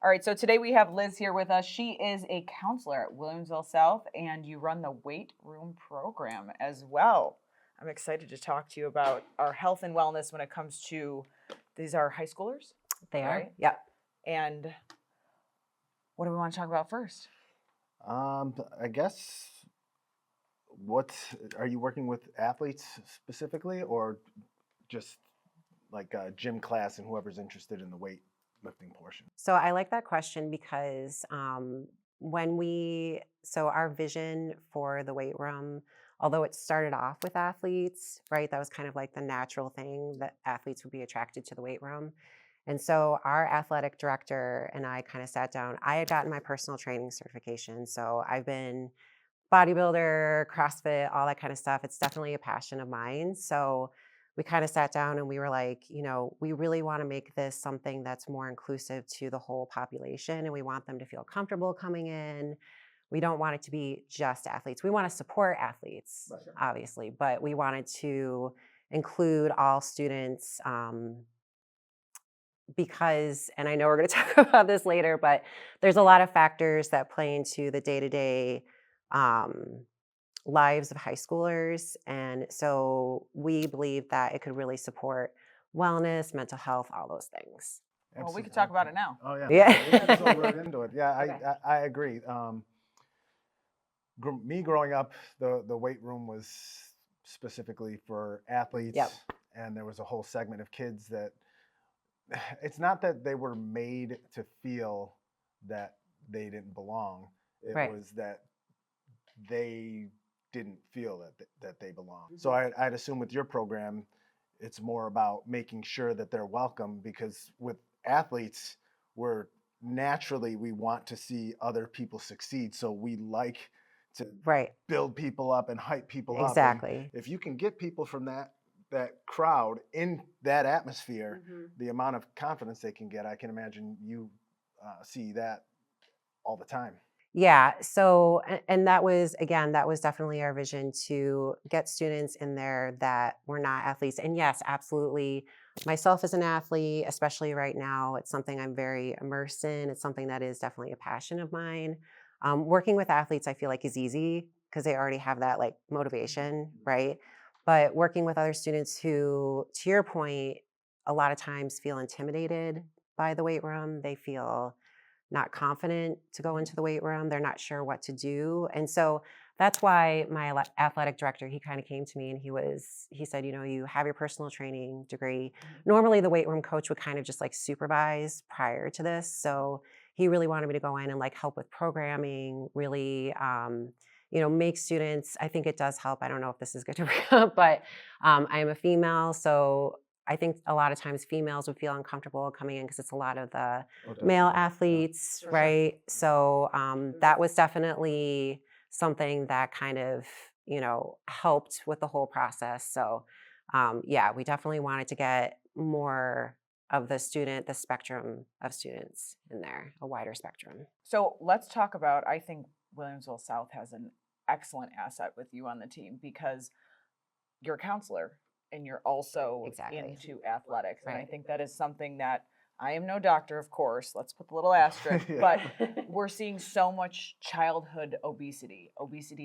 All right, so today we have Liz here with us. She is a counselor at Williamsville South, and you run the weight room program as well. I'm excited to talk to you about our health and wellness when it comes to these are high schoolers, They are. right? Yep. And what do we want to talk about first? I guess what are you working with athletes specifically, or just like a gym class and whoever's interested in the weightlifting portion? So I like that question because so our vision for the weight room, although it started off with athletes, right? That was kind of like the natural thing that athletes would be attracted to the weight room. And so our athletic director and I kind of sat down. I had gotten my personal training certification. So I've been bodybuilder, CrossFit, all that kind of stuff. It's definitely a passion of mine. So we kind of sat down and we were like, we really want to make this something that's more inclusive to the whole population. And we want them to feel comfortable coming in. We don't want it to be just athletes. We want to support athletes, Right. obviously, but we wanted to include all students because, and I know we're going to talk about this later, but there's a lot of factors that play into the day-to-day lives of high schoolers. And so we believe that it could really support wellness, mental health, all those things. Well, we could talk about it now. Oh yeah, Yeah. we can go right into it. Yeah, Okay. I agree. Me growing up, the weight room was specifically for athletes, Yep. and there was a whole segment of kids that it's not that they were made to feel that they didn't belong. It Right. was that they didn't feel that they belonged. So I'd assume with your program, it's more about making sure that they're welcome, because with athletes, we want to see other people succeed. So we like to Right. build people up and hype people up. And Exactly. if you can get people from that crowd in that atmosphere, the amount of confidence they can get, I can imagine you see that all the time. Yeah. So, and that was definitely our vision, to get students in there that were not athletes. And yes, absolutely. Myself as an athlete, especially right now, it's something I'm very immersed in. It's something that is definitely a passion of mine. Working with athletes, I feel like, is easy because they already have that like motivation, right? But working with other students who, to your point, a lot of times feel intimidated by the weight room. They feel not confident to go into the weight room. They're not sure what to do. And so that's why my athletic director, he kind of came to me and he said, you have your personal training degree. Normally the weight room coach would kind of just like supervise prior to this. So he really wanted me to go in and like help with programming, really, make students, I think it does help. I don't know if this is good to bring up, but I am a female. So I think a lot of times females would feel uncomfortable coming in because it's a lot of the male athletes, For sure. right? So that was definitely something that kind of, helped with the whole process. So yeah, we definitely wanted to get more of the spectrum of students in there, a wider spectrum. So let's talk about, I think Williamsville South has an excellent asset with you on the team because you're a counselor and you're also Exactly. into athletics. And I Right. think that is something that I am no doctor, of course. Let's put the little asterisk, Yeah. but we're seeing so much childhood obesity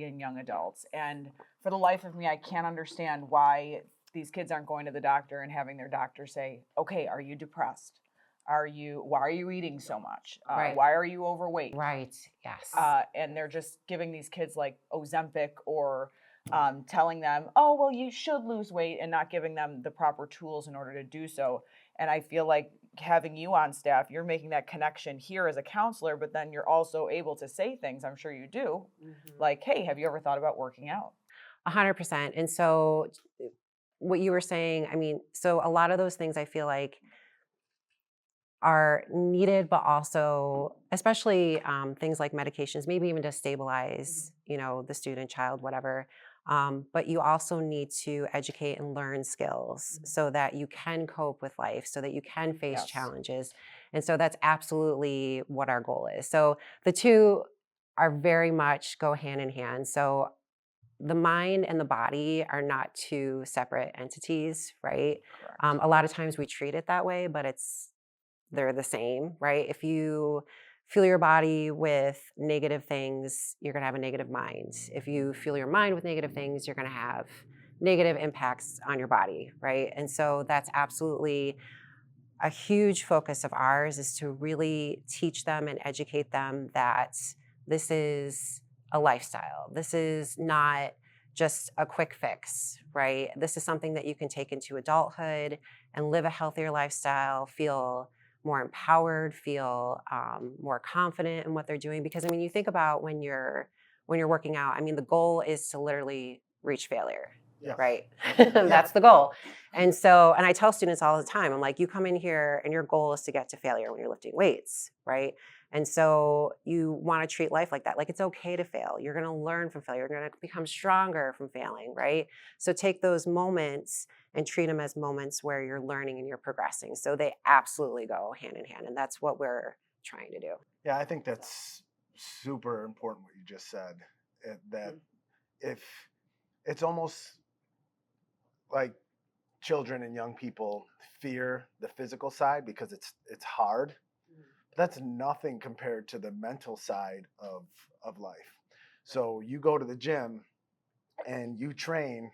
in young adults. And for the life of me, I can't understand why these kids aren't going to the doctor and having their doctor say, okay, are you depressed? Why are you eating so much? Right. Why are you overweight? Right. Yes. And they're just giving these kids like Ozempic or telling them, oh, well, you should lose weight, and not giving them the proper tools in order to do so. And I feel like having you on staff, you're making that connection here as a counselor, but then you're also able to say things, I'm sure you do, like, hey, have you ever thought about working out? 100%. And so what you were saying, I mean, so a lot of those things I feel like are needed, but also, especially things like medications, maybe even to stabilize, the student, child, whatever. But you also need to educate and learn skills so that you can cope with life, so that you can face Yes. challenges. And so that's absolutely what our goal is. So the two are very much go hand in hand. So the mind and the body are not two separate entities, right? Correct. A lot of times we treat it that way, but it's they're the same, right? If you fuel your body with negative things, you're going to have a negative mind. If you fuel your mind with negative things, you're going to have negative impacts on your body, right? And so that's absolutely a huge focus of ours, is to really teach them and educate them that this is a lifestyle. This is not just a quick fix, right? This is something that you can take into adulthood and live a healthier lifestyle, feel more empowered, feel more confident in what they're doing. Because I mean, you think about when you're working out. I mean, the goal is to literally reach failure, Yes. right? Yeah. That's the goal. And so, and I tell students all the time, I'm like, you come in here and your goal is to get to failure when you're lifting weights, right? And so you want to treat life like that. Like, it's okay to fail. You're going to learn from failure. You're going to become stronger from failing, right? So take those moments and treat them as moments where you're learning and you're progressing. So they absolutely go hand in hand. And that's what we're trying to do. Yeah, I think that's super important what you just said. That if it's almost like children and young people fear the physical side because it's hard. That's nothing compared to the mental side of life. So you go to the gym and you train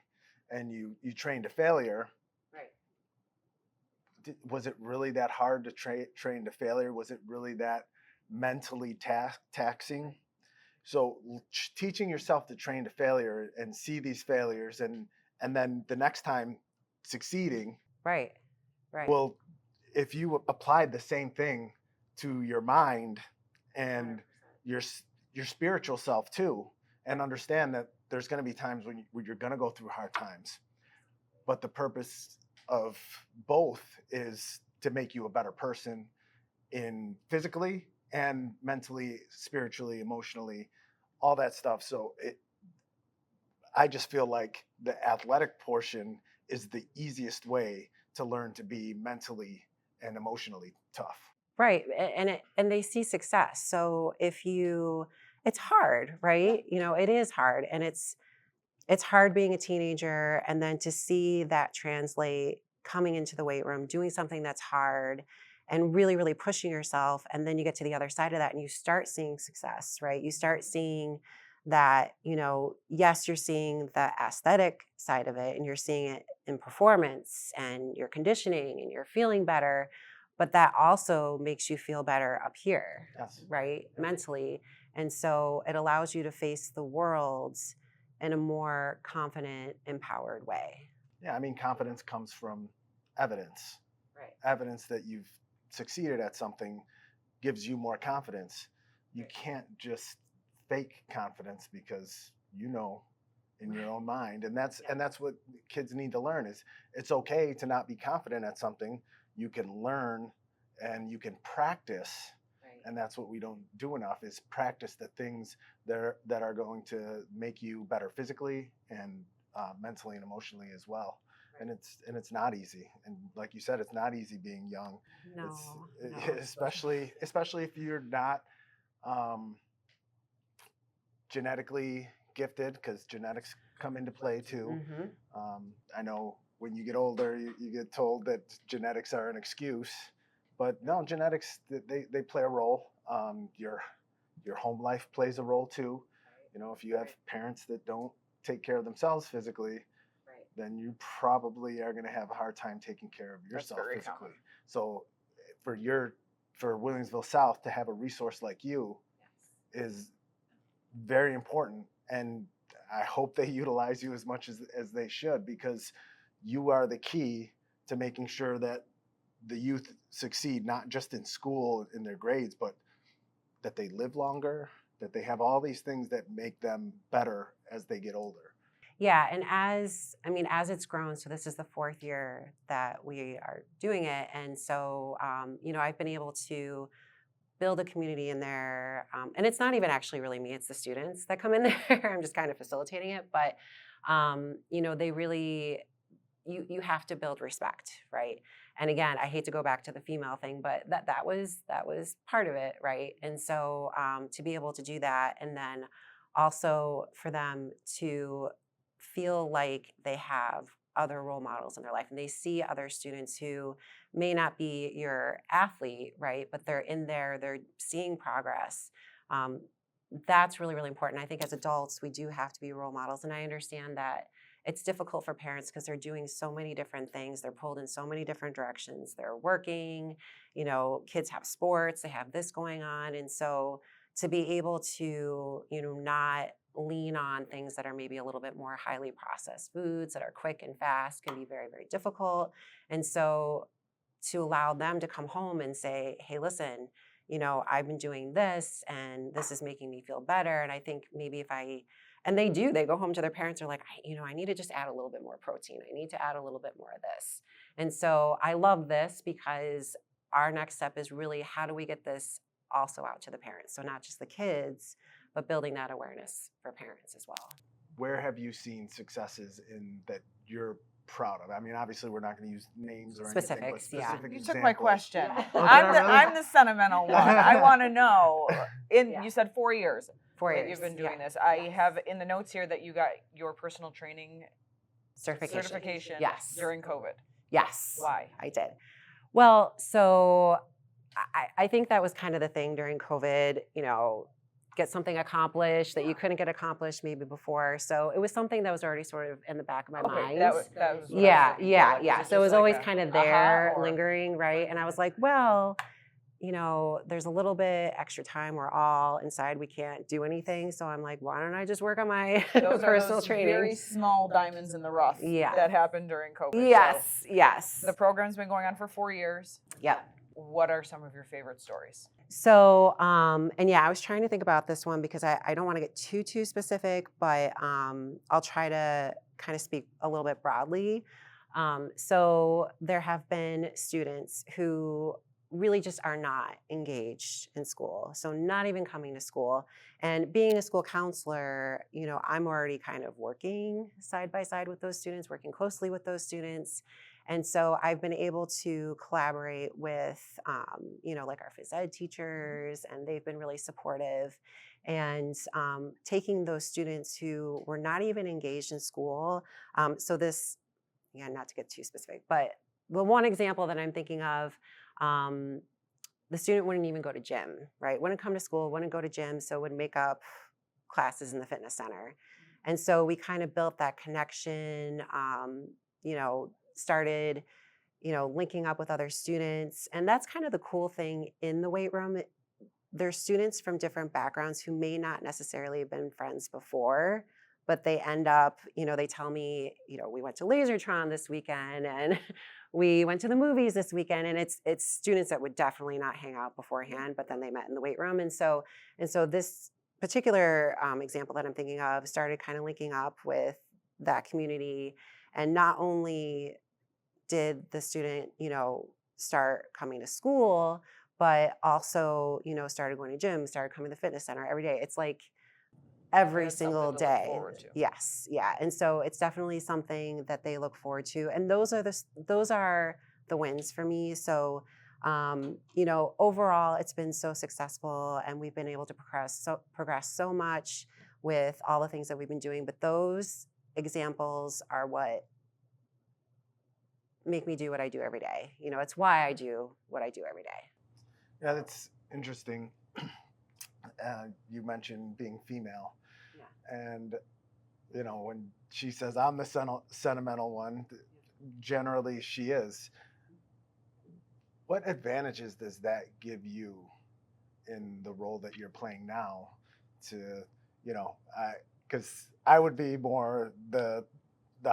and you train to failure. Right. Was it really that hard to train to failure? Was it really that mentally taxing? So teaching yourself to train to failure and see these failures and then the next time succeeding. Right. Right. Well, if you applied the same thing to your mind and your spiritual self too, and understand that there's going to be times when you're going to go through hard times, but the purpose of both is to make you a better person in physically and mentally, spiritually, emotionally, all that stuff. So I just feel like the athletic portion is the easiest way to learn to be mentally and emotionally tough. Right. And they see success. So it's hard, right? You know, it is hard, and it's hard being a teenager, and then to see that translate coming into the weight room, doing something that's hard and really, really pushing yourself. And then you get to the other side of that and you start seeing success, right? You start seeing that, yes, you're seeing the aesthetic side of it and you're seeing it in performance and your conditioning and you're feeling better, but that also makes you feel better up here, Yes. right? Mentally. And so it allows you to face the world in a more confident, empowered way. Yeah, I mean, confidence comes from evidence. Right. Evidence that you've succeeded at something gives you more confidence. You can't just fake confidence because in your own mind, and that's what kids need to learn is it's okay to not be confident at something. You can learn and you can practice. And that's what we don't do enough is practice the things that are going to make you better physically and mentally and emotionally as well. Right. And it's not easy. And like you said, it's not easy being young. No. Especially if you're not genetically gifted, because genetics come into play too. Mm-hmm. I know when you get older, you get told that genetics are an excuse. But no, genetics, they play a role. Your home life plays a role too. If you have parents that don't take care of themselves physically, then you probably are going to have a hard time taking care of yourself physically. Common. So for Williamsville South to have a resource like you is very important. And I hope they utilize you as much as they should, because you are the key to making sure that the youth succeed, not just in school in their grades, but that they live longer, that they have all these things that make them better as they get older. Yeah, and as it's grown, so this is the 4th year that we are doing it, and so I've been able to build a community in there, and it's not even actually really me; it's the students that come in there. I'm just kind of facilitating it, but they really. You have to build respect, right? And again, I hate to go back to the female thing, but that was part of it, right? And so to be able to do that, and then also for them to feel like they have other role models in their life, and they see other students who may not be your athlete, right? But they're in there, they're seeing progress. That's really, really important. I think as adults, we do have to be role models. And I understand that it's difficult for parents because they're doing so many different things. They're pulled in so many different directions. They're working, kids have sports, they have this going on. And so to be able to, not lean on things that are maybe a little bit more highly processed foods that are quick and fast can be very, very difficult. And so to allow them to come home and say, hey, listen, I've been doing this and this is making me feel better. And I think maybe and they go home to their parents, are like, I need to just add a little bit more protein. I need to add a little bit more of this. And so I love this because our next step is really, how do we get this also out to the parents? So not just the kids, but building that awareness for parents as well. Where have you seen successes in that you're proud of? I mean, obviously we're not going to use names or anything, but Specifics, yeah. specific You examples. took my question. Yeah. Oh, did I really? I'm the sentimental one. I want to know. Yeah. You said 4 years. 4 that years. you've been doing Yeah. this. I Yes. have in the notes here that you got your personal training Certification. Yes. during COVID. Yes. Why? I did. Well, so I think that was kind of the thing during COVID, get something accomplished that you couldn't get accomplished maybe before. So it was something that was already sort of in the back of my mind. That was what I was Yeah. thinking. So it was just always like a kind of aha there, or- lingering, right? And I was like, well, there's a little bit extra time. We're all inside. We can't do anything. So I'm like, why don't I just work on my Those are personal those training? very small diamonds in the rough Yeah. that happened during COVID. So Yes. the program's been going on for 4 years. Yep. What are some of your favorite stories? So, and yeah, I was trying to think about this one because I don't want to get too specific, but I'll try to kind of speak a little bit broadly. So there have been students who really just are not engaged in school. So not even coming to school. And being a school counselor, I'm already kind of working side by side with those students, working closely with those students. And so I've been able to collaborate with, like our phys ed teachers, and they've been really supportive. And taking those students who were not even engaged in school. So this, not to get too specific, but the one example that I'm thinking of, the student wouldn't even go to gym, right? Wouldn't come to school, wouldn't go to gym, so would make up classes in the fitness center. And so we kind of built that connection, started, linking up with other students. And that's kind of the cool thing in the weight room. There's students from different backgrounds who may not necessarily have been friends before, but they end up, they tell me, we went to Lasertron this weekend and we went to the movies this weekend. And it's students that would definitely not hang out beforehand, but then they met in the weight room. And so this particular example that I'm thinking of started kind of linking up with that community. And not only did the student, start coming to school, but also, started going to gym, started coming to the fitness center every day. It's like every That's single something to look day. forward to. Yes. Yeah. And so it's definitely something that they look forward to. And those are the wins for me. So, overall, it's been so successful and we've been able to progress so much with all the things that we've been doing. But those examples are what make me do what I do every day. It's why I do what I do every day. Yeah, that's interesting. You mentioned being female. Yeah. And, when she says, I'm the sentimental one, generally she is. What advantages does that give you in the role that you're playing now to, because I would be more the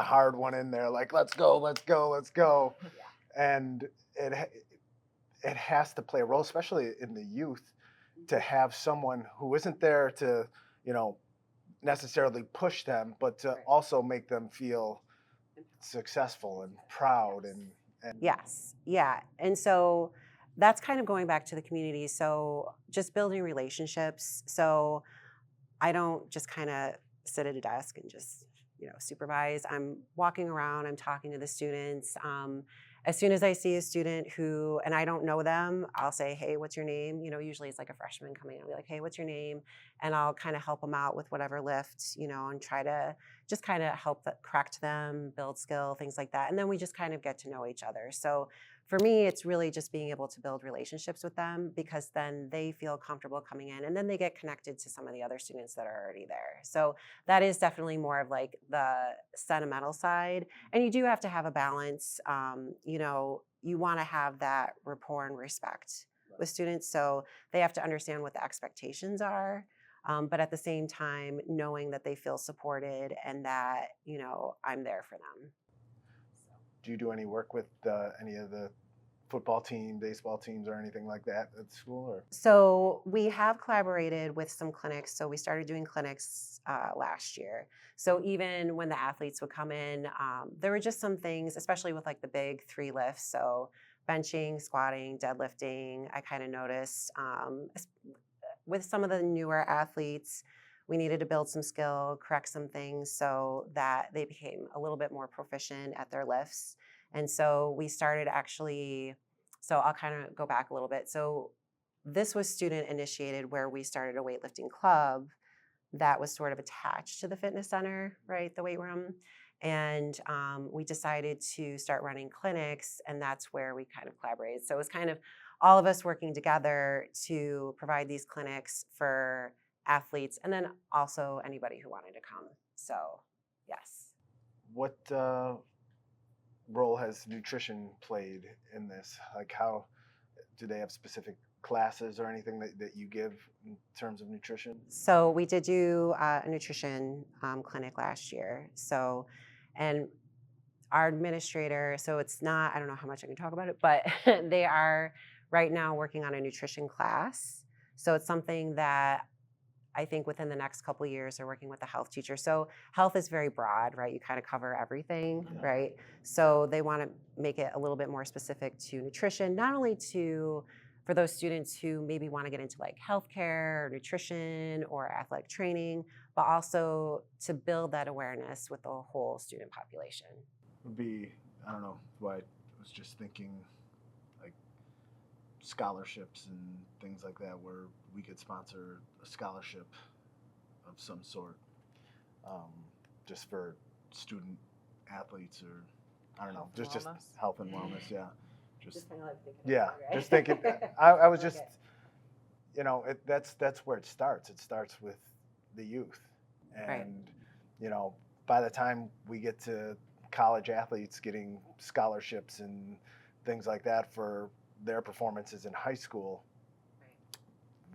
hard one in there, like, let's go. Yeah. And it has to play a role, especially in the youth, to have someone who isn't there to, necessarily push them, but to also make them feel successful and proud and Yes. Yeah. And so that's kind of going back to the community. So just building relationships. So I don't just kind of sit at a desk and just, supervise. I'm walking around, I'm talking to the students. as soon as I see a student who, and I don't know them, I'll say, hey, what's your name? You know, usually it's like a freshman coming in. I'll be like, hey, what's your name? And I'll kind of help them out with whatever lift, you know, and try to just kind of help correct them, build skill, things like that. And then we just kind of get to know each other. So for me, it's really just being able to build relationships with them, because then they feel comfortable coming in, and then they get connected to some of the other students that are already there. So that is definitely more of like the sentimental side. And you do have to have a balance. You know, you want to have that rapport and respect with students. So they have to understand what the expectations are. But at the same time, knowing that they feel supported and that, you know, I'm there for them. Do you do any work with any of the football team, baseball teams, or anything like that at school? Or So we have collaborated with some clinics. So we started doing clinics last year. So even when the athletes would come in, there were just some things, especially with like the big 3 lifts. So benching, squatting, deadlifting. I kind of noticed with some of the newer athletes, we needed to build some skill, correct some things so that they became a little bit more proficient at their lifts. And so we started actually, so I'll kind of go back a little bit. So this was student initiated, where we started a weightlifting club that was sort of attached to the fitness center, right, the weight room. And we decided to start running clinics, and that's where we kind of collaborated. So it was kind of all of us working together to provide these clinics for athletes, and then also anybody who wanted to come. So, yes. what role has nutrition played in this? Like, how do they have specific classes or anything that you give in terms of nutrition? So we did do a nutrition clinic last year. So, and our administrator, so it's not, I don't know how much I can talk about it, but they are right now working on a nutrition class. So it's something that I think within the next couple of years they're working with a health teacher. So health is very broad, right? You kind of cover everything, Yeah. right? So they want to make it a little bit more specific to nutrition, not only for those students who maybe want to get into like healthcare or nutrition or athletic training, but also to build that awareness with the whole student population. Would be, I don't know why I was just thinking like scholarships and things like that, where we could sponsor a scholarship of some sort, just for student athletes, or I don't know, Health and just wellness. health and wellness. Yeah, just kind of like thinking yeah, just thinking. I was just, you know, that's where it starts. It starts with the youth, and Right. you know, by the time we get to college athletes getting scholarships and things like that for their performances in high school,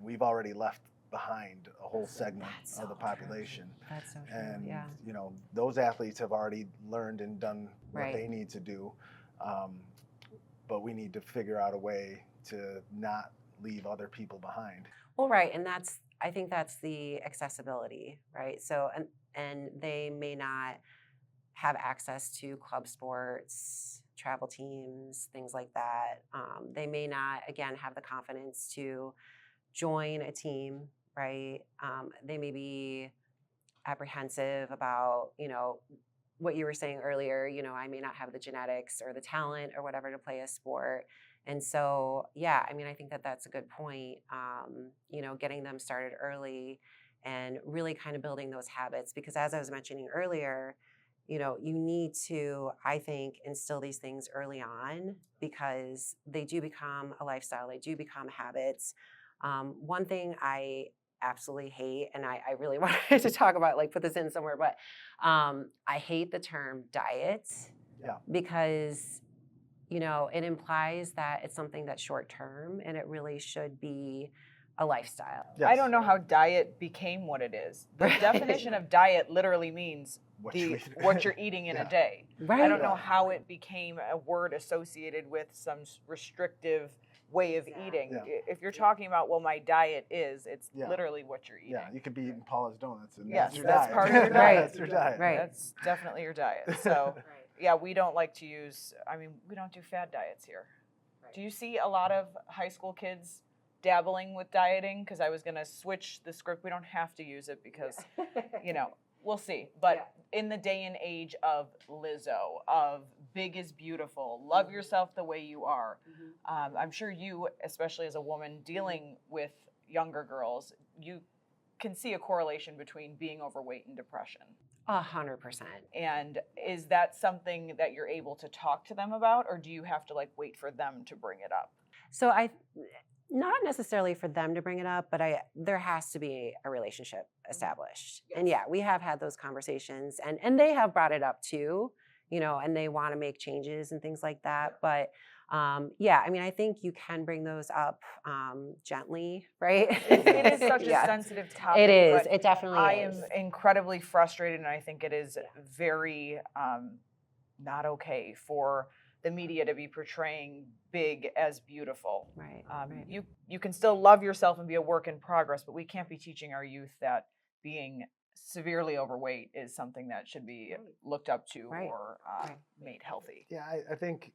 we've already left behind a whole segment That's of the so true. population. That's so true. And Yeah. you know, those athletes have already learned and done what Right. they need to do, but we need to figure out a way to not leave other people behind. Well, right, and I think that's the accessibility, right? So, and they may not have access to club sports, travel teams, things like that. They may not, again, have the confidence to join a team, right? They may be apprehensive about, you know, what you were saying earlier, you know, I may not have the genetics or the talent or whatever to play a sport. And so, yeah, I mean, I think that that's a good point, you know, getting them started early and really kind of building those habits. Because as I was mentioning earlier, you know, you need to, I think, instill these things early on, because they do become a lifestyle, they do become habits. One thing I absolutely hate, and I really wanted to talk about, like, put this in somewhere, but I hate the term diet. Yeah. Because, you know, it implies that it's something that's short term, and it really should be a lifestyle. I don't know how diet became what it is. The Right. definition of diet literally means What you eat. what you're eating in Yeah. a day. Right. I don't know how it became a word associated with some restrictive way of eating. Yeah. If you're talking about, well, my diet is, it's Yeah. literally what you're eating. Yeah, you could be eating Paula's donuts, and Yes, that's your that's diet. part of your diet. That's your diet. Right. That's definitely your diet. So, yeah, we don't like to use, I mean, we don't do fad diets here. Right. Do you see a lot of high school kids dabbling with dieting? Because I was going to switch the script. We don't have to use it because, you know, we'll see. But in the day and age of Lizzo, of big is beautiful. Love yourself the way you are. I'm sure you, especially as a woman dealing with younger girls, you can see a correlation between being overweight and depression. 100%. And is that something that you're able to talk to them about, or do you have to like wait for them to bring it up? So not necessarily for them to bring it up, but there has to be a relationship established. And yeah, we have had those conversations, and they have brought it up too, and they want to make changes and things like that. But yeah, I mean, I think you can bring those up gently, right? It is such a Yeah. sensitive topic. It is. But It definitely I is. am incredibly frustrated, and I think it is very not okay for the media to be portraying big as beautiful. Right. You can still love yourself and be a work in progress, but we can't be teaching our youth that being severely overweight is something that should be looked up to or made healthy. Yeah, I think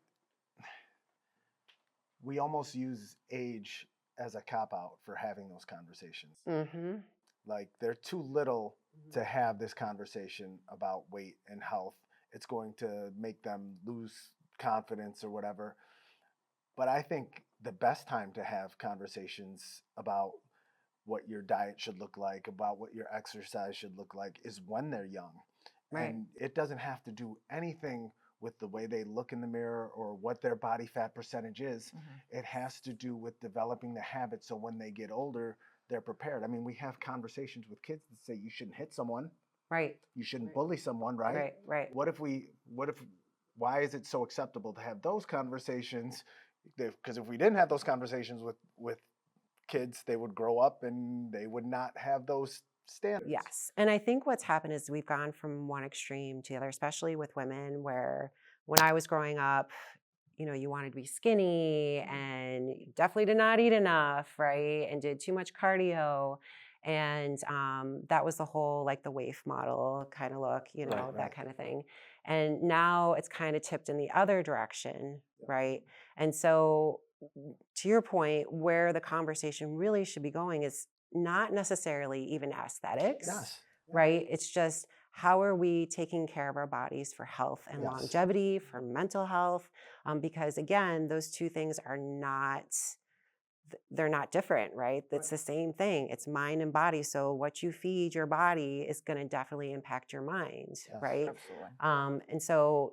we almost use age as a cop-out for having those conversations. Mm-hmm. Like, they're too little to have this conversation about weight and health. It's going to make them lose confidence or whatever. But I think the best time to have conversations about what your diet should look like, about what your exercise should look like, is when they're young. Right. And it doesn't have to do anything with the way they look in the mirror or what their body fat percentage is. It has to do with developing the habit so when they get older, they're prepared. I mean, we have conversations with kids that say you shouldn't hit someone. Right. You shouldn't bully someone, right? Right. Why is it so acceptable to have those conversations? Because if we didn't have those conversations with kids, they would grow up and they would not have those standards. Yes. And I think what's happened is we've gone from one extreme to the other, especially with women, where when I was growing up, you wanted to be skinny and you definitely did not eat enough, right? And did too much cardio. And that was the whole, like, the waif model kind of look, that kind of thing. And now it's kind of tipped in the other direction, right? And so, to your point, where the conversation really should be going is not necessarily even aesthetics, right? It's just, how are we taking care of our bodies for health and longevity, for mental health? Because again, those two things are they're not different, right? It's the same thing. It's mind and body. So what you feed your body is going to definitely impact your mind, right? Absolutely. And so,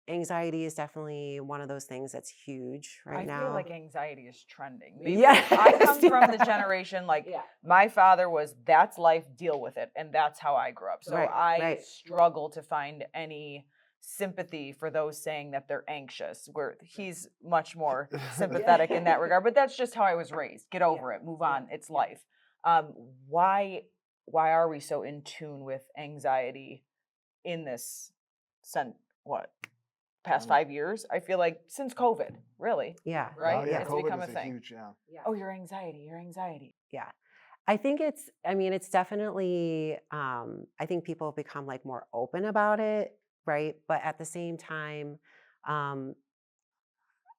anxiety is definitely one of those things that's huge right now. I feel like anxiety is trending. Maybe Yes. I come from the generation, my father was, that's life, deal with it. And that's how I grew up. So I struggle to find any sympathy for those saying that they're anxious, where he's much more sympathetic in that regard. But that's just how I was raised. Get over it. Move on. It's life. Why are we so in tune with anxiety in this past 5 years? I feel like since COVID, really. Yeah. Right? Oh, yeah, It's COVID become a is thing. huge, Oh, your anxiety. Yeah. I think it's definitely, I think people have become like more open about it, right? But at the same time, I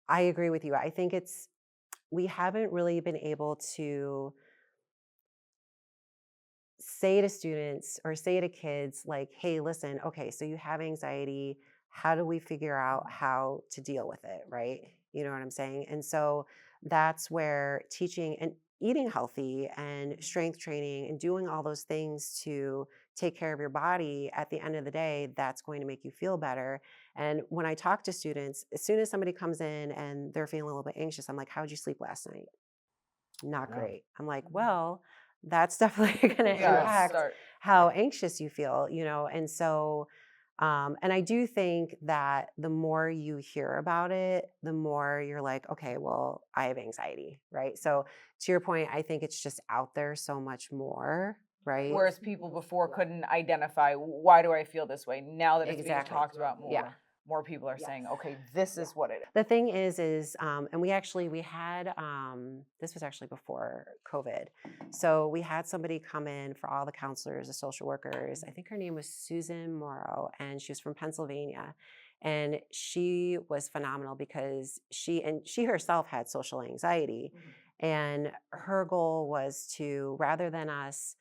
agree with you. I think we haven't really been able to say to students or say to kids, like, hey, listen, okay, so you have anxiety. How do we figure out how to deal with it, right? You know what I'm saying? And so that's where teaching and eating healthy and strength training and doing all those things to take care of your body, at the end of the day, that's going to make you feel better. And when I talk to students, as soon as somebody comes in and they're feeling a little bit anxious, I'm like, how'd you sleep last night? Not great. I'm like, well, that's definitely going to impact how anxious you feel, And so, and I do think that the more you hear about it, the more you're like, okay, well, I have anxiety, right? So to your point, I think it's just out there so much more, right? Whereas people before couldn't identify, why do I feel this way? Now that it's being talked about more, more people are saying, okay, this is what it is. The thing is, and we had, this was actually before COVID. So we had somebody come in for all the counselors, the social workers. I think her name was Susan Morrow, and she was from Pennsylvania. And she was phenomenal because she herself had social anxiety. And her goal was to, rather than us,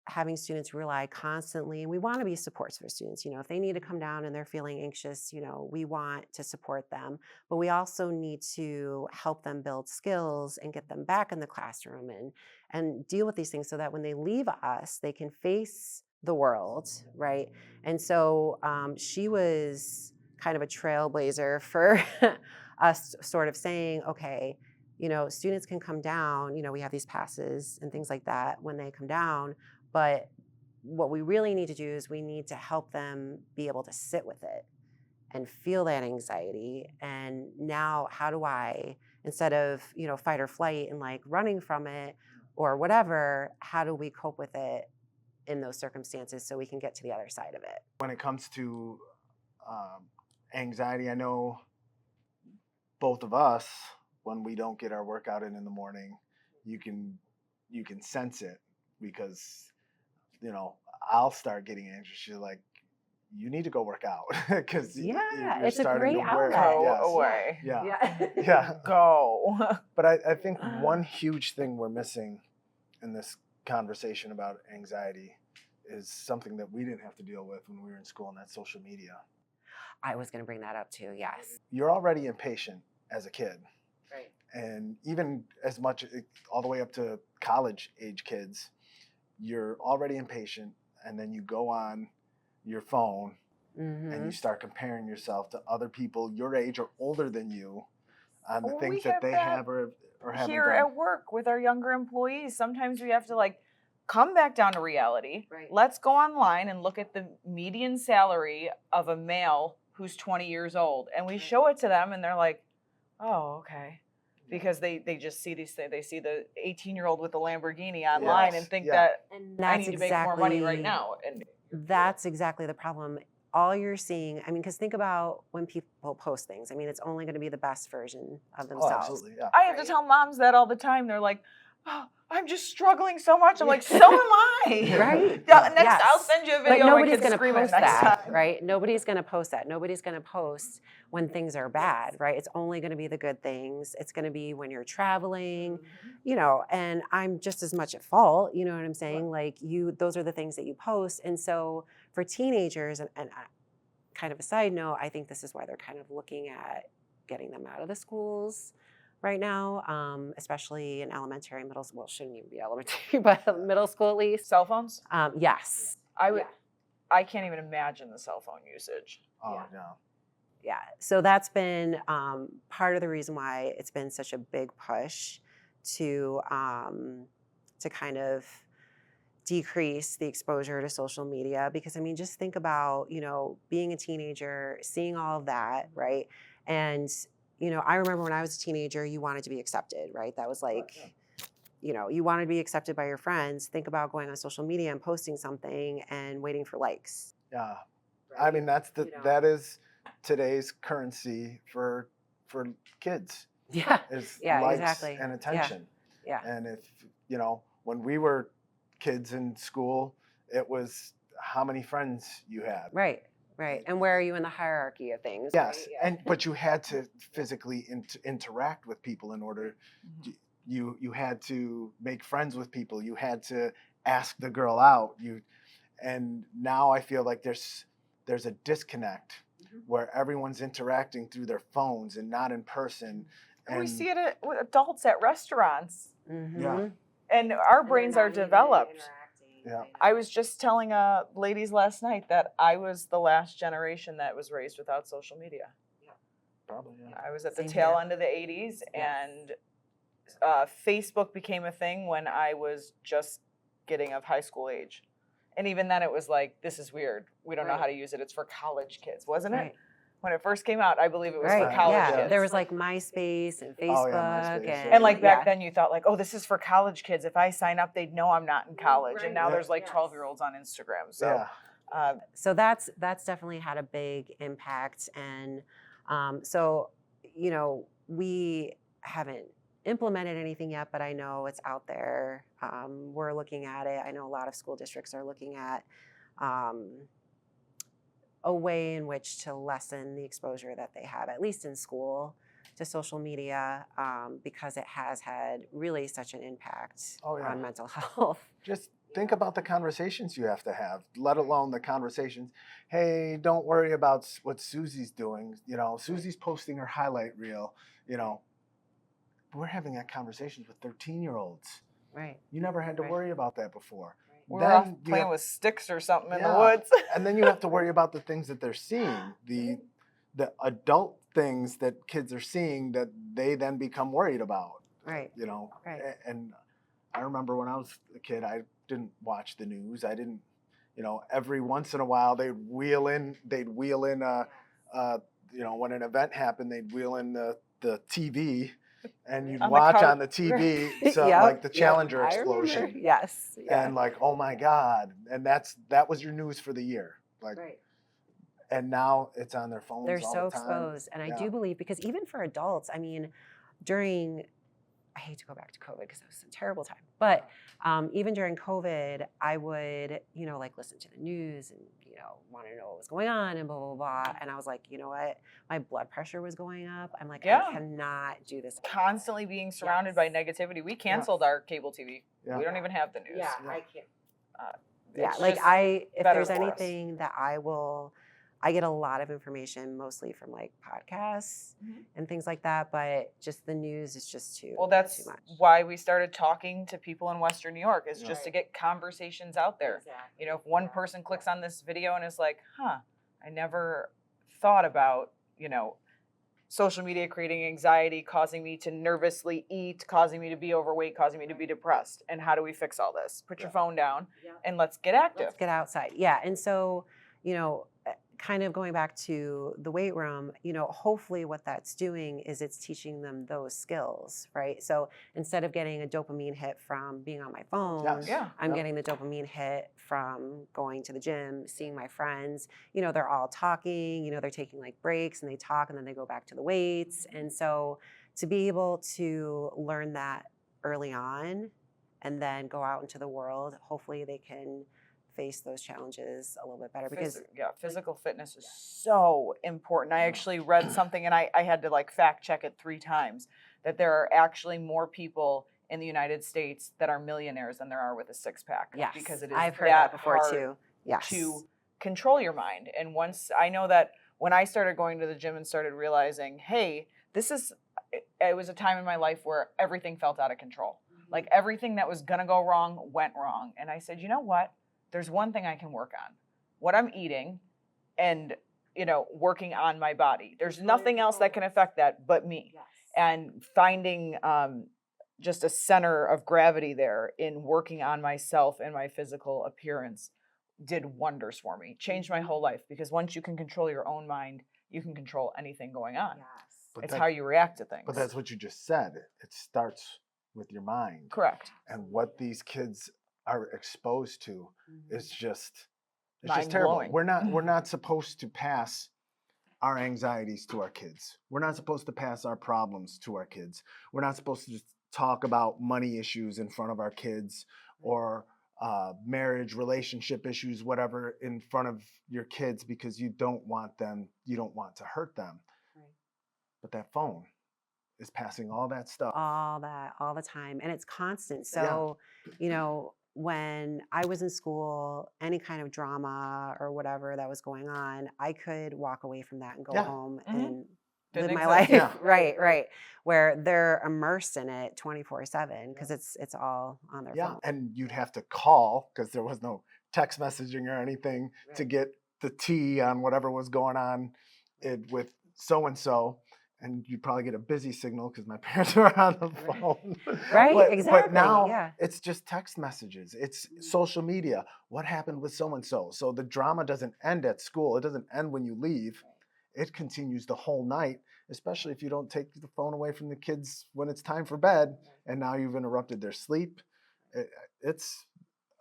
having students rely constantly, and we want to be supports for students. If they need to come down and they're feeling anxious, we want to support them, but we also need to help them build skills and get them back in the classroom and deal with these things so that when they leave us, they can face the world, right? And so she was kind of a trailblazer for us sort of saying, okay, students can come down, we have these passes and things like that when they come down, but what we really need to do is we need to help them be able to sit with it and feel that anxiety. And now how do I, instead of, fight or flight and like running from it or whatever, how do we cope with it in those circumstances so we can get to the other side of it? When it comes to anxiety, I know both of us, when we don't get our workout in the morning, you can sense it, because I'll start getting anxious. You're like, you need to go work out, because you're it's a starting great to wear outlet. yes. Away. Yeah. Go. But I think one huge thing we're missing in this conversation about anxiety is something that we didn't have to deal with when we were in school, and that's social media. I was going to bring that up too. Yes. You're already impatient as a kid. Right. And even as much, all the way up to college age kids, you're already impatient, and then you go on your phone and you start comparing yourself to other people your age or older than you on the things that they have or haven't here done. at work with our younger employees. Sometimes we have to come back down to reality. Right. Let's go online and look at the median salary of a male who's 20 years old, and we show it to them, and they're like, oh, okay. Because they just see these things. They see the 18-year-old with the Lamborghini online and think that I need to make more money right now. And that's exactly the problem. All you're seeing, because think about when people post things. It's only going to be the best version of themselves. Oh, absolutely, yeah. I have to tell moms that all the time. They're like, oh, I'm just struggling so much. I'm like, so am I. Right. Next, I'll send you a video. But nobody's going to post that, right? Nobody's going to post that. Nobody's going to post when things are bad, right? It's only going to be the good things. It's going to be when you're traveling, and I'm just as much at fault. You know what I'm saying? Like those are the things that you post. And so for teenagers, and kind of a side note, I think this is why they're kind of looking at getting them out of the schools right now, especially in elementary, middle school. Well, it shouldn't even be elementary, but middle school at least. Cell phones? Yes. I can't even imagine the cell phone usage. Oh, yeah. Yeah. So that's been part of the reason why it's been such a big push to kind of decrease the exposure to social media. Because just think about, being a teenager, seeing all of that, right? And I remember when I was a teenager, you wanted to be accepted, right? That was like, you wanted to be accepted by your friends. Think about going on social media and posting something and waiting for likes. Yeah. Right? That is today's currency for kids. Yeah. Is Yeah, likes exactly. and attention. Yeah. And if, when we were kids in school, it was how many friends you had. Right. Right. And where are you in the hierarchy of things? Yes. Right? But you had to physically interact with people in order. You had to make friends with people. You had to ask the girl out. And now I feel like there's a disconnect where everyone's interacting through their phones and not in person. And we see it with adults at restaurants. Yeah. And our brains are developed. Yeah. I was just telling ladies last night that I was the last generation that was raised without social media. Yeah. Probably, yeah. I was at the Same tail here. end of the 80s, and Facebook became a thing when I was just getting of high school age. And even then it was like, this is weird. We don't know how to use it. It's for college kids, wasn't it? When it first came out, I believe it was for college kids. There was like MySpace and Facebook. MySpace, and like back then you thought like, oh, this is for college kids. If I sign up, they'd know I'm not in college. And now there's like 12-year-olds on Instagram. So, so that's definitely had a big impact. And so, we haven't implemented anything yet, but I know it's out there. We're looking at it. I know a lot of school districts are looking at a way in which to lessen the exposure that they have, at least in school, to social media, because it has had really such an impact on mental health. Just think about the conversations you have to have, let alone the conversations. Hey, don't worry about what Susie's doing. You know, Susie's posting her highlight reel. You know, we're having that conversations with 13-year-olds. Right. You never had to Right. worry about that before. We're off Then you playing have, with sticks or something in the yeah, woods. and then you have to worry about the things that they're seeing, the adult things that kids are seeing that they then become worried about. Right. You know, Right. and I remember when I was a kid, I didn't watch the news. I didn't, you know, every once in a while they'd wheel in, you know, when an event happened, they'd wheel in the TV, and you'd On the watch couch. on the TV, so Yep, like the yep, Challenger I remember. explosion, Yes. Yeah. and like, oh my God, and that was your news for the year, like, Right. and now it's on their phones They're all so the time. exposed. And I Yeah. do believe, because even for adults, I mean, I hate to go back to COVID because it was a terrible time, but even during COVID, I would, you know, like listen to the news and, you know, want to know what was going on and blah, blah, blah. And I was like, you know what? My blood pressure was going up. I'm like, Yeah. I cannot do this. Constantly being surrounded by negativity. We canceled our cable TV. Yeah. We don't even have the news. Yeah, Yeah. I can't. It's Like just if better there's for us. anything that I get a lot of information mostly from like podcasts and things like that, but just the news is just too that's much. why we started talking to people in Western New York, is Yeah. just to get conversations out there. Exactly. You know, if one person clicks on this video and is like, I never thought about, you know, social media creating anxiety, causing me to nervously eat, causing me to be overweight, causing me to be depressed. And how do we fix all this? Put your phone down and let's get active. Let's get outside. Yeah. And so, you know, kind of going back to the weight room, you know, hopefully what that's doing is it's teaching them those skills, right? So instead of getting a dopamine hit from being on my phone, Yes. Yeah. I'm Yep. getting the dopamine hit from going to the gym, seeing my friends. You know, they're all talking, you know, they're taking like breaks and they talk and then they go back to the weights. And so to be able to learn that early on and then go out into the world, hopefully they can face those challenges a little bit better, because Physical fitness is so important. I actually read something, and I had to like fact check it 3 times, that there are actually more people in the United States that are millionaires than there are with a 6-pack. yes, Because it is I've heard that before hard too. Yes. to control your mind. And once I know that when I started going to the gym and started realizing, hey, it was a time in my life where everything felt out of control. Like everything that was gonna go wrong went wrong. And I said, you know what? There's one thing I can work on: what I'm eating and, you know, working on my body. There's nothing else that can affect that but me. Yes. And finding just a center of gravity there in working on myself and my physical appearance did wonders for me. Changed my whole life, because once you can control your own mind, you can control anything going on. Yes. But It's that- how you react to things. But that's what you just said. It starts with your mind. correct. And what these kids are exposed to is just Mind terrible. blowing. We're not supposed to pass our anxieties to our kids. We're not supposed to pass our problems to our kids. We're not supposed to just talk about money issues in front of our kids, or marriage, relationship issues, whatever, in front of your kids, because you don't want to hurt them. Right. But that phone is passing all that stuff. All the time, and it's constant. So, you know, when I was in school, any kind of drama or whatever that was going on, I could walk away from that and go Yeah. home Mhm. and Didn't live my exist. life. Yeah. Right. Where they're immersed in it 24/7 because it's all on their Yeah, phone. and you'd have to call, because there was no text messaging or anything to get the tea on whatever was going on with so and so, and you'd probably get a busy signal because my parents were on the phone. Right, But exactly, now yeah. it's just text messages. It's social media. What happened with so and so? So the drama doesn't end at school. It doesn't end when you leave. It continues the whole night, especially if you don't take the phone away from the kids when it's time for bed, and now you've interrupted their sleep. It's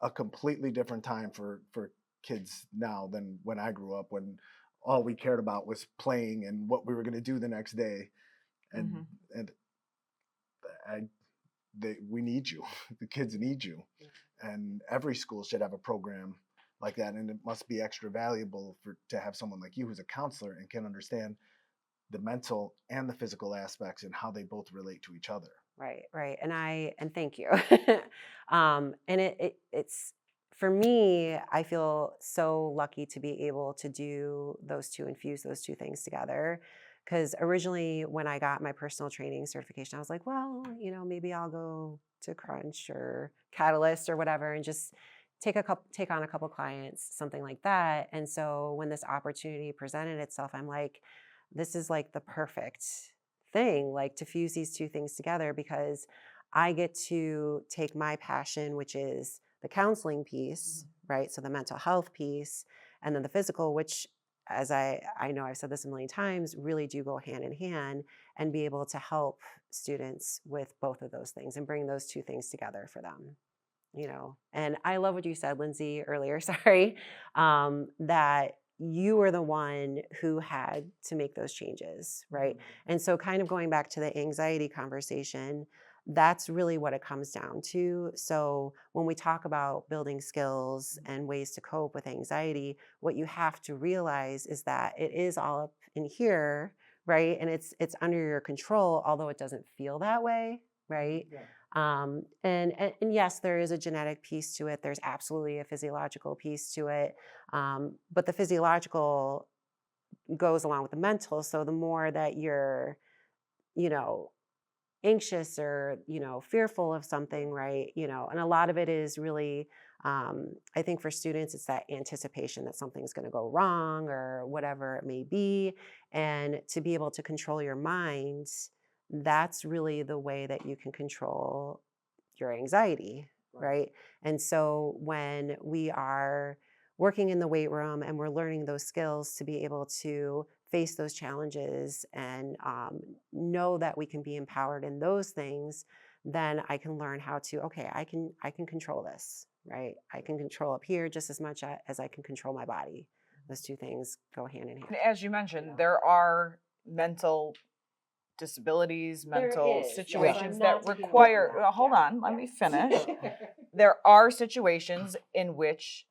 a completely different time for kids now than when I grew up, when all we cared about was playing and what we were going to do the next day. And we need you. The kids need you. And every school should have a program like that, and it must be extra valuable to have someone like you who's a counselor and can understand the mental and the physical aspects and how they both relate to each other. Right. And thank you. And for me, I feel so lucky to be able to infuse those two things together. Because originally, when I got my personal training certification, I was like, well, maybe I'll go to Crunch or Catalyst or whatever and just take on a couple clients, something like that. And so when this opportunity presented itself, I'm like, this is like the perfect thing, like to fuse these two things together, because I get to take my passion, which is the counseling piece, right? So the mental health piece, and then the physical, which, as I know I've said this a million times, really do go hand in hand, and be able to help students with both of those things and bring those two things together for them. And I love what you said, Lindsay, earlier, sorry, that you were the one who had to make those changes, right? And so kind of going back to the anxiety conversation, that's really what it comes down to. So when we talk about building skills and ways to cope with anxiety, what you have to realize is that it is all up in here, right? And it's under your control, although it doesn't feel that way, right? Yeah. And yes, there is a genetic piece to it. There's absolutely a physiological piece to it. But the physiological goes along with the mental. So the more that you're, anxious or, fearful of something, right? And a lot of it is really, I think for students, it's that anticipation that something's going to go wrong or whatever it may be. And to be able to control your mind, that's really the way that you can control your anxiety, right? And so when we are working in the weight room and we're learning those skills to be able to face those challenges and know that we can be empowered in those things, then I can learn how to, okay, I can control this, right? I can control up here just as much as I can control my body. Those two things go hand in hand. As you mentioned, there are mental disabilities, mental situations that require, hold on, let me finish. There are situations in which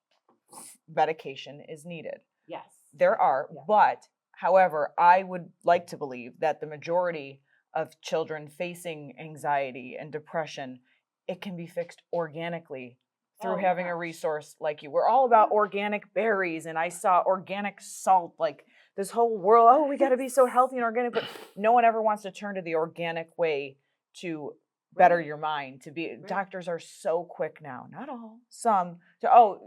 medication is needed. Yes. There are, but however, I would like to believe that the majority of children facing anxiety and depression, it can be fixed organically through having a resource like you. We're all about organic berries, and I saw organic salt, like this whole world, we got to be so healthy and organic, but no one ever wants to turn to the organic way to better your mind, to be, doctors are so quick now, not all, some, to,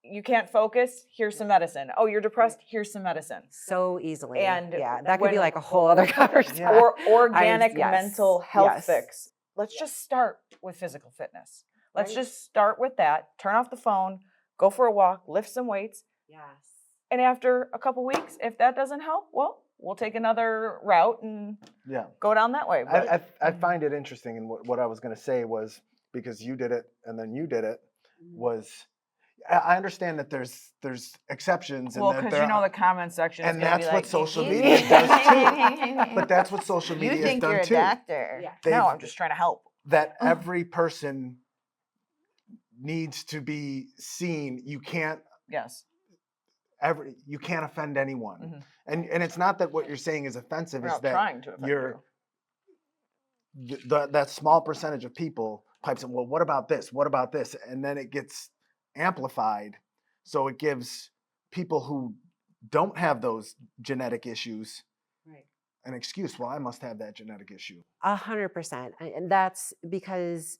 you can't focus, here's some medicine. Oh, you're depressed, here's some medicine. So easily. And yeah, that could be like a whole other conversation. Or organic yes. mental health Yes. fix. Let's just start with physical fitness. Let's just start with that. Turn off the phone, go for a walk, lift some weights. Yes. And after a couple weeks, if that doesn't help, well, we'll take another route and go down that way. But I find it interesting, and what I was going to say was, because you did it and then you did it, was I understand that there's exceptions, and well, that because the comment section is and gonna that's be what like, social media does too. But that's what social media You has think done you're a too. doctor. Yeah. no, I'm just trying to help. That every person needs to be seen. You can't Yes. you can't offend anyone. Mhm. And it's not that what you're saying is offensive, We're it's not that trying to offend you're you. that small percentage of people pipes in, well, what about this? What about this? And then it gets amplified. So it gives people who don't have those genetic issues an excuse. Well, I must have that genetic issue. 100%. And that's because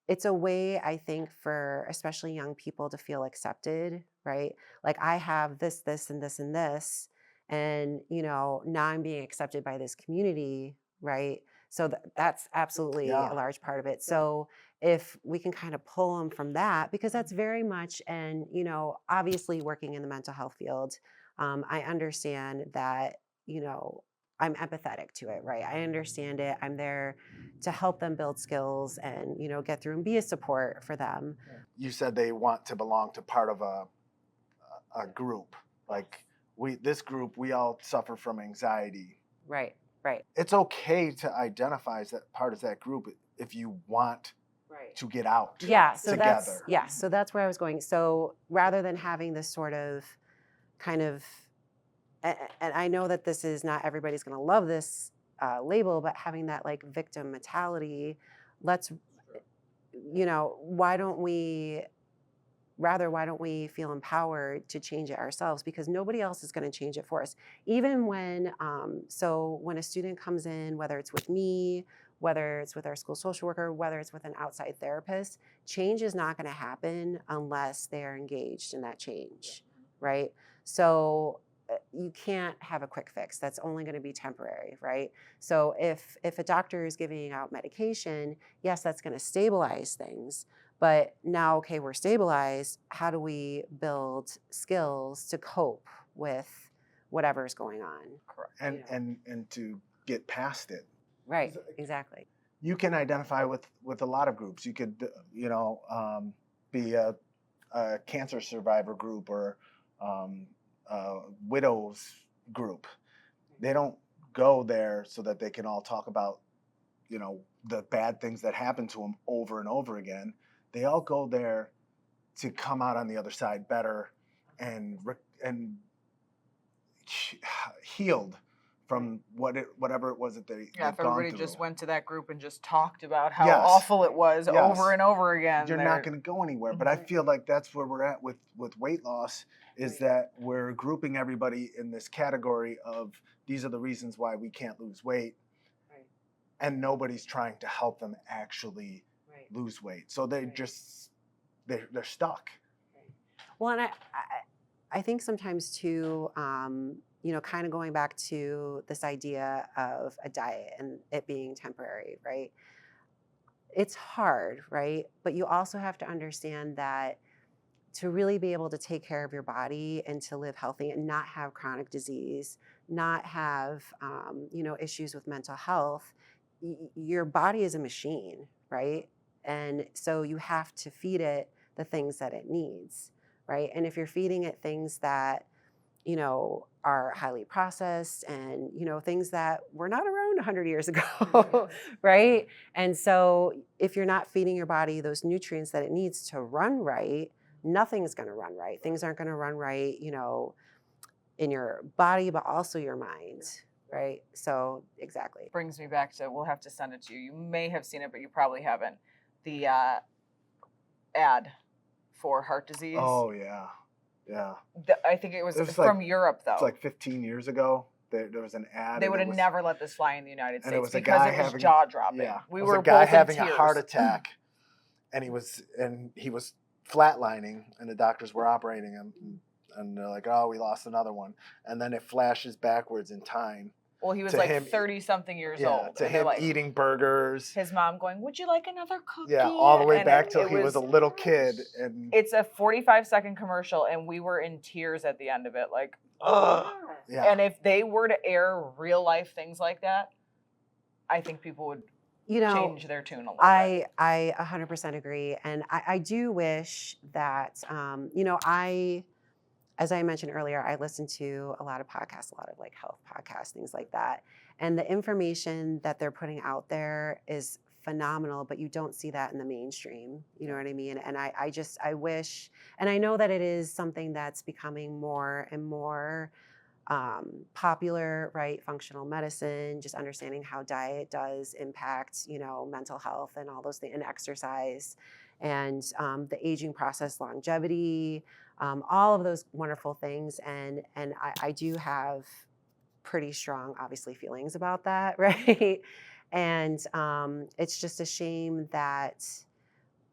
it's a way, I think, for especially young people to feel accepted, right? Like, I have this, and this, and this, and, now I'm being accepted by this community, right? So that's absolutely a large part of it. So if we can kind of pull them from that, because that's very much, and, obviously working in the mental health field, I understand that, I'm empathetic to it, right? I understand it. I'm there to help them build skills and, get through and be a support for them. You said they want to belong to part of a group. Like this group, we all suffer from anxiety. Right. It's okay to identify as that part of that group if you want to get out so together. So that's where I was going. So rather than having this sort of kind of, and I know that this is not everybody's going to love this label, but having that like victim mentality, why don't we rather, why don't we feel empowered to change it ourselves? Because nobody else is going to change it for us. Even when, so when a student comes in, whether it's with me, whether it's with our school social worker, whether it's with an outside therapist, change is not going to happen unless they are engaged in that change, right? So you can't have a quick fix. That's only going to be temporary, right? So if a doctor is giving out medication, yes, that's going to stabilize things. But now, okay, we're stabilized. How do we build skills to cope with whatever's going on? Correct. And You know. and to get past it. Right, exactly. You can identify with a lot of groups. You could, be a cancer survivor group or a widows group. They don't go there so that they can all talk about, the bad things that happen to them over and over again. They all go there to come out on the other side better and healed from whatever it was that they've Yeah, if gone everybody through. just went to that group and just talked about how Yes. awful it was Yes. over and over again, You're not going to go anywhere. But I feel like that's where we're at with weight loss, is that we're grouping everybody in this category of these are the reasons why we can't lose weight, Right. and nobody's trying to help them actually Right. lose weight. So they're Right. just they're stuck. Well, and I think sometimes too, kind of going back to this idea of a diet and it being temporary, right? It's hard, right? But you also have to understand that to really be able to take care of your body and to live healthy and not have chronic disease, not have, issues with mental health, your body is a machine, right? And so you have to feed it the things that it needs, right? And if you're feeding it things that, are highly processed and, things that were not around 100 years ago, right? And so if you're not feeding your body those nutrients that it needs to run right, nothing's going to run right. Things aren't going to run right, in your body, but also your mind, right? So exactly. Brings me back to, we'll have to send it to you. You may have seen it, but you probably haven't. The ad for heart disease. Oh yeah. Yeah. I think it was It was from Europe, though. It's like 15 years ago. There was an ad. They and would it have was- never let this fly in the United and States it was a because guy it was having- jaw dropping. Yeah, We it were was a guy both in having a tears. heart attack, and he was flatlining, and the doctors were operating him, and they're like, "Oh, we lost another one," and then it flashes backwards in time. Well, he was to like him- 30-something years Yeah, old. to and they're him like, eating burgers. his mom going, "Would you like another cookie?" Yeah, all the way And back till it he was a little kid, and It's a 45-second commercial, and we were in tears at the end of it. Like, yeah, And if they were to air real life things like that, I think people would change their tune a little bit. I 100% agree. And I do wish that, as I mentioned earlier, I listen to a lot of podcasts, a lot of like health podcasts, things like that. And the information that they're putting out there is phenomenal, but you don't see that in the mainstream. You know what I mean? And I wish, and I know that it is something that's becoming more and more popular, right? Functional medicine, just understanding how diet does impact, mental health and all those things, and exercise, and the aging process, longevity, all of those wonderful things. And I do have pretty strong, obviously, feelings about that, right? And it's just a shame that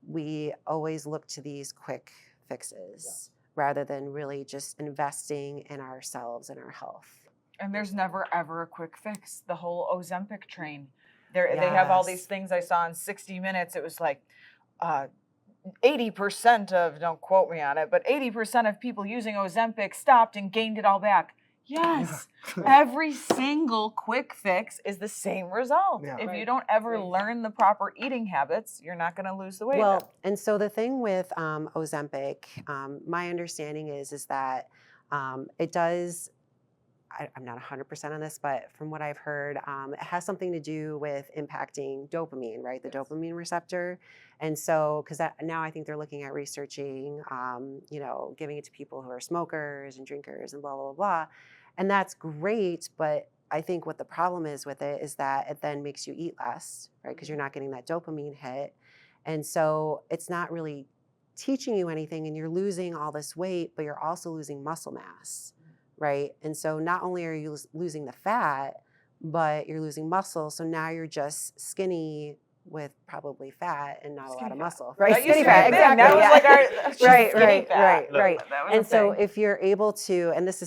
we always look to these quick fixes rather than really just investing in ourselves and our health. And there's never ever a quick fix. The whole Ozempic train. They have all these Yes. things I saw in 60 Minutes. It was like 80% of, don't quote me on it, but 80% of people using Ozempic stopped and gained it all back. Yes, every single quick fix is the same result. Yeah. If you Right. don't ever Right. learn the proper eating habits, you're not going to lose the weight. Well, and so the thing with Ozempic, my understanding is that it does. I'm not 100% on this, but from what I've heard, it has something to do with impacting dopamine, right? The dopamine receptor. And so, because now I think they're looking at researching, giving it to people who are smokers and drinkers and blah, blah, blah, blah. And that's great. But I think what the problem is with it is that it then makes you eat less, right? Because you're not getting that dopamine hit. And so it's not really teaching you anything and you're losing all this weight, but you're also losing muscle mass, right? And so not only are you losing the fat, but you're losing muscle. So now you're just skinny with probably fat and not a lot of muscle, right? That used Skinny to be a fat, thing. exactly. That was yeah. like our right, skinny right, fat. right. That was And a so thing. if you're able to, and this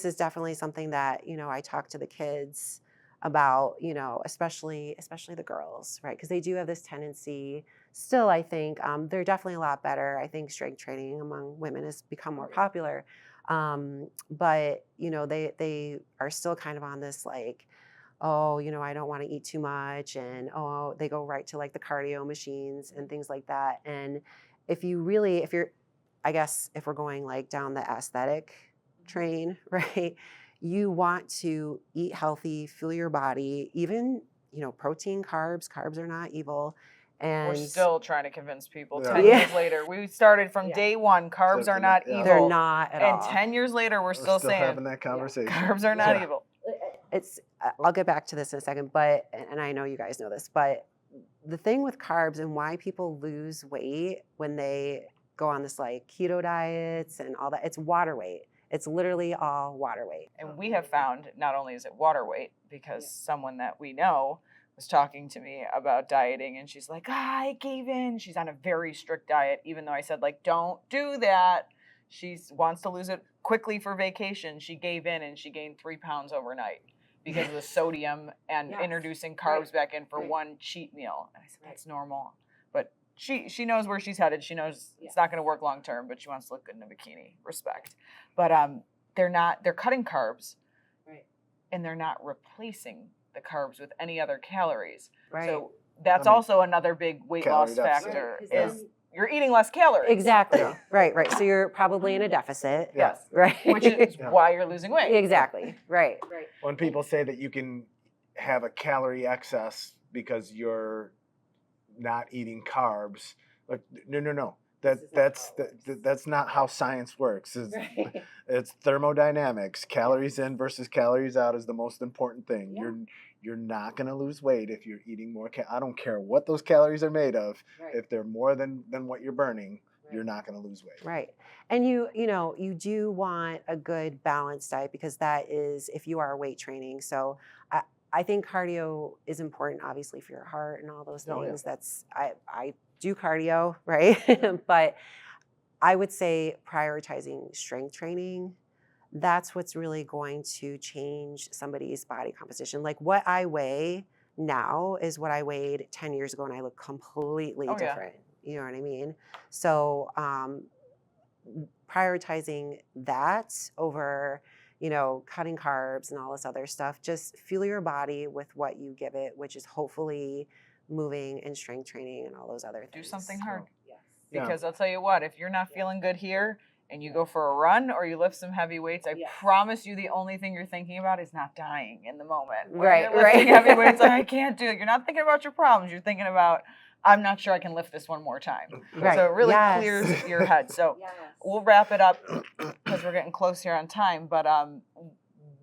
is definitely something that, you know, I talk to the kids about, you know, especially the girls, right? Because they do have this tendency still, I think, they're definitely a lot better. I think strength training among women has become more popular. But, you know, they are still kind of on this like, oh, you know, I don't want to eat too much. And, oh, they go right to like the cardio machines and things like that. And if you're, I guess, if we're going like down the aesthetic train, right? You want to eat healthy, fuel your body, even, you know, protein, carbs are not evil. And We're still trying to convince people. Yeah. 10 Yeah. years later, we started from day one. Carbs are not Yeah. evil. they're not at and all. 10 years later, we're still saying having that conversation. carbs are not Yeah. evil. It's I'll get back to this in a second, but and I know you guys know this, but the thing with carbs and why people lose weight when they go on this like keto diets and all that, it's water weight. It's literally all water weight. And we have found not only is it water weight, because someone that we know was talking to me about dieting, and she's like, I gave in. She's on a very strict diet, even though I said, like, don't do that. She wants to lose it quickly for vacation. She gave in and she gained 3 pounds overnight because of the sodium and Yes. introducing carbs back in for one cheat meal. And I said, that's normal. But she knows where she's headed. She knows it's not going to work long term, but she wants to look good in a bikini. Respect. But they're cutting carbs, and they're not replacing the carbs with any other calories. Right. So that's also another big weight loss calorie deficit. factor Right. is you're eating less calories. Exactly. Yeah. Right. So you're probably in a deficit. Yeah. Yes. Right. Which is Yeah. why you're losing weight. Exactly. Right. When people say that you can have a calorie excess because you're not eating carbs, like no. That's not how science works. It's thermodynamics. Calories in versus calories out is the most important thing. Yeah. You're not going to lose weight if you're eating more. I don't care what those calories are made of. Right. If they're more than what you're burning, you're not going to lose weight. Right. And you do want a good balanced diet because that is if you are weight training. So I think cardio is important, obviously, for your heart and all those things. Oh, yeah. I do cardio, right? But I would say prioritizing strength training, that's what's really going to change somebody's body composition. Like what I weigh now is what I weighed 10 years ago, and I look completely different. You know what I mean? So prioritizing that over, cutting carbs and all this other stuff, just fuel your body with what you give it, which is hopefully moving and strength training and all those other things. Do something hard. Yes. Because I'll tell you what, if you're not feeling good here and you go for a run or you lift some heavy weights, I promise you the only thing you're thinking about is not dying in the moment. When you're lifting heavy weights, like, I can't do it. You're not thinking about your problems. You're thinking about, I'm not sure I can lift this one more time. Right. So it really clears your head. So we'll wrap it up because we're getting close here on time. But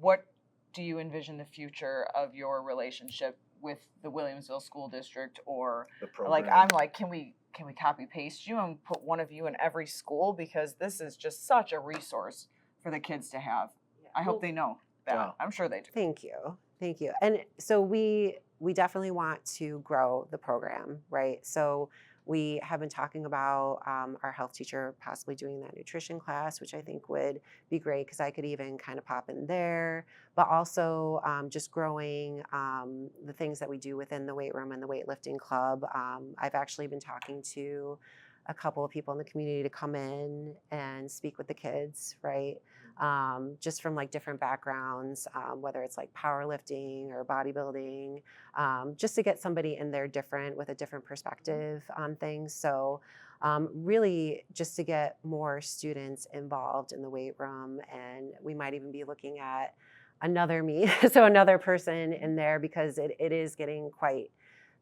what do you envision the future of your relationship with the Williamsville School District, or can we copy paste you and put one of you in every school, because this is just such a resource for the kids to have. I hope they know that. Yeah. I'm sure they do. Thank you. And so we definitely want to grow the program, right? So we have been talking about our health teacher possibly doing that nutrition class, which I think would be great because I could even kind of pop in there, but also just growing the things that we do within the weight room and the weightlifting club. I've actually been talking to a couple of people in the community to come in and speak with the kids, right? Just from like different backgrounds, whether it's like powerlifting or bodybuilding, just to get somebody in there different with a different perspective on things. So really just to get more students involved in the weight room. And we might even be looking at another person in there, because it is getting quite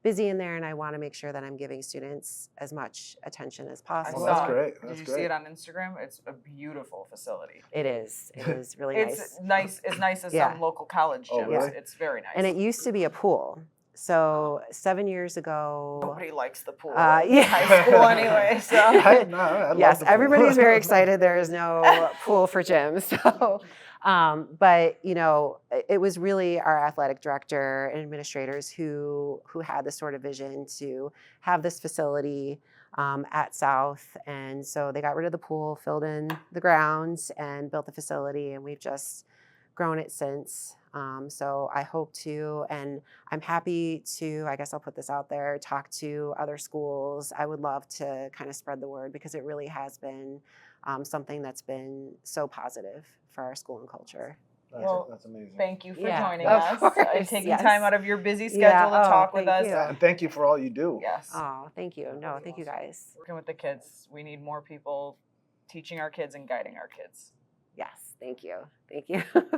busy in there, and I want to make sure that I'm giving students as much attention as possible. Well, that's great. Did you see it on Instagram? It's a beautiful facility. It is really It's nice as Yeah. some local college gyms. Oh, really? It's very nice. And it used to be a pool. So 7 years ago. Nobody likes the pool Yeah. in high school anyway, so. I love Yes, the pool. everybody's very excited. There is no pool for Jim. So, but it was really our athletic director and administrators who had this sort of vision to have this facility at South, and so they got rid of the pool, filled in the grounds, and built the facility, and we've just grown it since. So I hope to, and I'm happy to, I guess I'll put this out there, talk to other schools. I would love to kind of spread the word because it really has been something that's been so positive for our school and culture. That's amazing. Thank you for Yeah, joining of us, course, taking yes. time out of your busy schedule Yeah, to talk with thank us. you. And thank you for all you do. Yes. Oh, thank you. No, thank you guys. Working with the kids. We need more people teaching our kids and guiding our kids. Yes, thank you. Thank you.